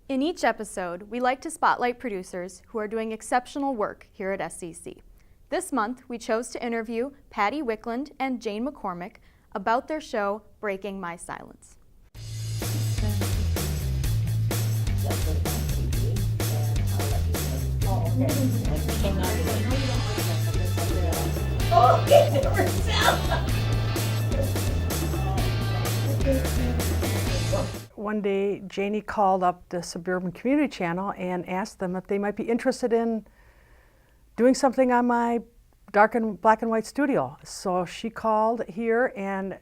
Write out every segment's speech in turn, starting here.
In each episode, we like to spotlight producers who are doing exceptional work here at SCC. This month, we chose to interview Patti Wicklund and Jane McCormick about their show, Breaking My Silence. One day, Janie called up the Surburban Community Channel and asked them if they might be interested in doing something on my black and white studio. So she called here, and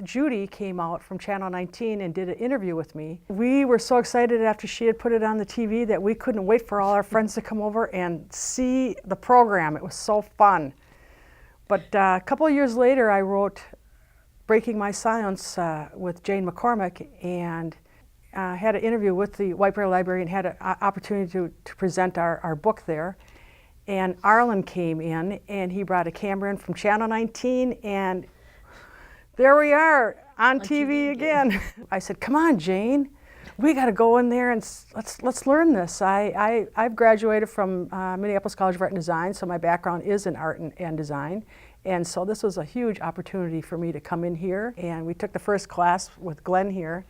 Judy came out from Channel 19 and did an interview with me. We were so excited after she had put it on the TV that we couldn't wait for all our friends to come over and see the program. It was so fun. But a couple of years later, I wrote Breaking My Silence with Jane McCormick, and had an interview with the White Bear Library and had an opportunity to present our book there. And Arlen came in, and he brought a camera in from Channel 19, and there we are on TV again. I said, "Come on, Jane, we got to go in there and let's learn this." I've graduated from Minneapolis College of Art and Design, so my background is in art and design. And so this was a huge opportunity for me to come in here, and we took the first class with Glenn here,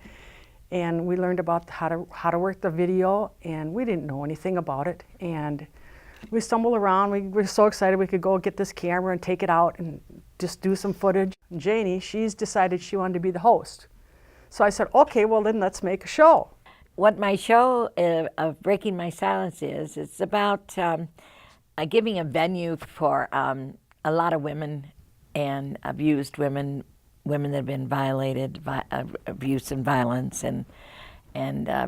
and we learned about how to work the video, and we didn't know anything about it. And we stumbled around. We were so excited we could go get this camera and take it out and just do some footage. Janie, she's decided she wanted to be the host. So I said, okay, well then let's make a show. What my show of Breaking My Silence is, it's about giving a venue for a lot of women and abused women that have been violated, abuse and violence, and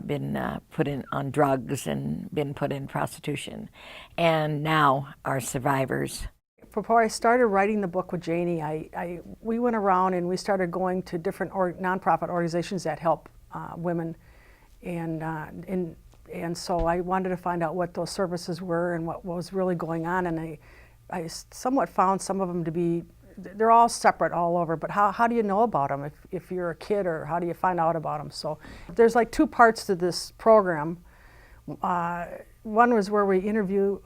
been put in on drugs and been put in prostitution, and now are survivors. Before I started writing the book with Janie, we went around and we started going to different nonprofit organizations that help women, and so I wanted to find out what those services were and what was really going on, and I somewhat found some of them to be, they're all separate all over, but how do you know about them if you're a kid, or how do you find out about them? So there's like two parts to this program. One was where we interview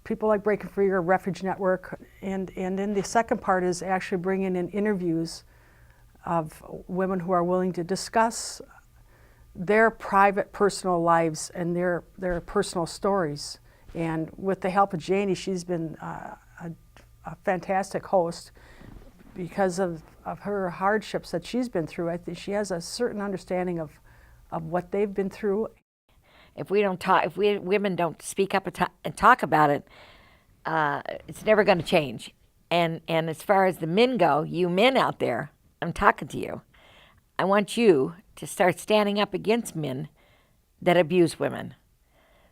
people like Breaking Free or Refuge Network, and then the second part is actually bringing in interviews of women who are willing to discuss their private personal lives and their personal stories. And with the help of Janie, she's been a fantastic host because of her hardships that she's been through. I think she has a certain understanding of what they've been through. If we don't talk, if we women don't speak up and talk about it, it's never going to change. And as far as the men go, you men out there, I'm talking to you. I want you to start standing up against men that abuse women.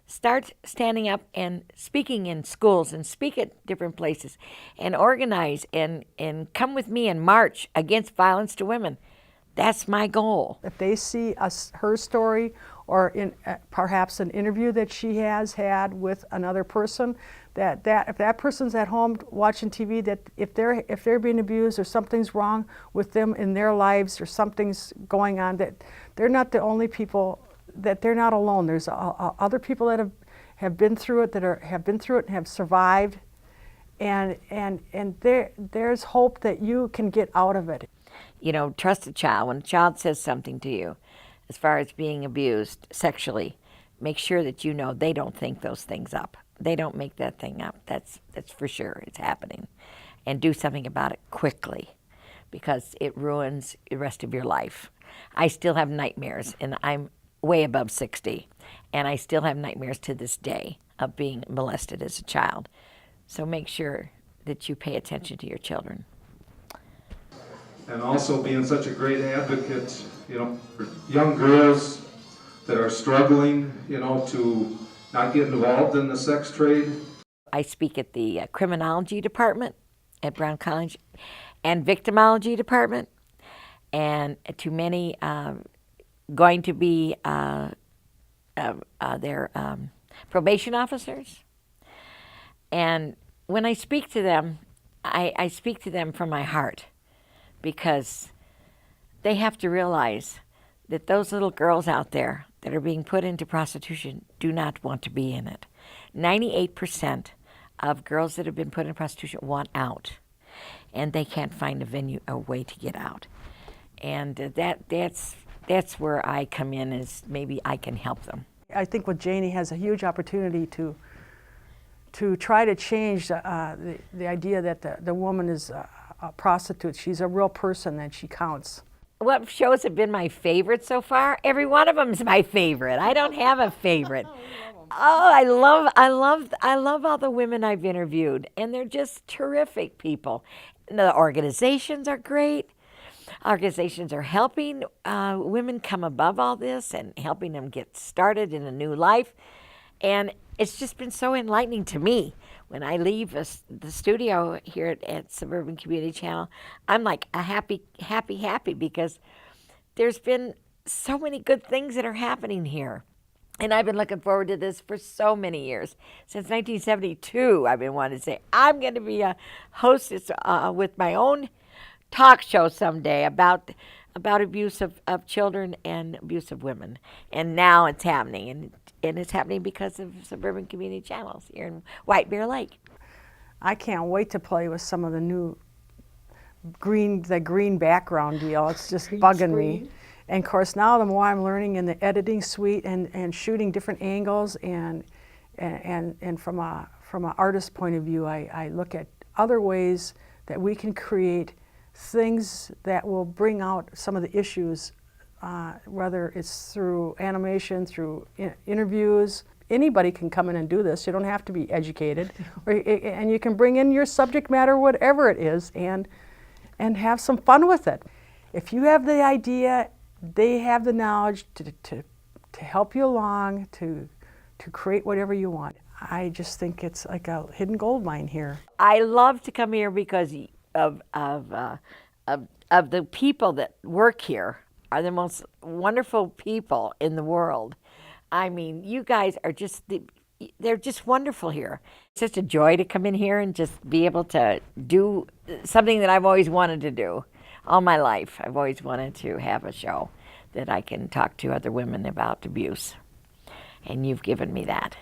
Start standing up and speaking in schools and speak at different places and organize and come with me and march against violence to women. That's my goal. If they see her story, or perhaps an interview that she has had with another person, that if that person's at home watching TV, that if they're being abused or something's wrong with them in their lives or something's going on, that they're not the only people, that they're not alone. There's other people that have been through it, have been through it and have survived, and there's hope that you can get out of it. You know, trust a child. When a child says something to you, as far as being abused sexually, make sure that you know they don't think those things up. They don't make that thing up. That's for sure. It's happening, and do something about it quickly, because it ruins the rest of your life. I still have nightmares, and I'm way above 60, and I still have nightmares to this day of being molested as a child. So make sure that you pay attention to your children. And also being such a great advocate, you know, for young girls that are struggling, you know, to not get involved in the sex trade. I speak at the criminology department at Brown College and victimology department, and to many going to be their probation officers. And when I speak to them, I speak to them from my heart, because they have to realize that those little girls out there that are being put into prostitution do not want to be in it. 98% of girls that have been put in prostitution want out, and they can't find a way to get out. And that's where I come in, is maybe I can help them. I think with Janie has a huge opportunity to try to change the idea that the woman is a prostitute. She's a real person and she counts. What shows have been my favorite so far? Every one of them is my favorite. I don't have a favorite. Oh, I love all the women I've interviewed, and they're just terrific people. And the organizations are great. Organizations are helping women come above all this and helping them get started in a new life. And it's just been so enlightening to me. When I leave the studio here at Surburban Community Channel, I'm like a happy because there's been so many good things that are happening here. And I've been looking forward to this for so many years. Since 1972, I've been wanting to say, I'm going to be a hostess with my own talk show someday about abuse of children and abuse of women. And now it's happening. And it's happening because of Surburban Community Channels here in White Bear Lake. I can't wait to play with some of the new green background deal. It's just bugging me. And of course now the more I'm learning in the editing suite and shooting different angles and from an artist's point of view, I look at other ways that we can create things that will bring out some of the issues, whether it's through animation, through interviews. Anybody can come in and do this. You don't have to be educated. And you can bring in your subject matter, whatever it is, and have some fun with it. If you have the idea, they have the knowledge to help you along, to create whatever you want. I just think it's like a hidden gold mine here. I love to come here because of the people that work here are the most wonderful people in the world. I mean, you guys are they're just wonderful here. It's just a joy to come in here and just be able to do something that I've always wanted to do all my life. I've always wanted to have a show that I can talk to other women about abuse. And you've given me that.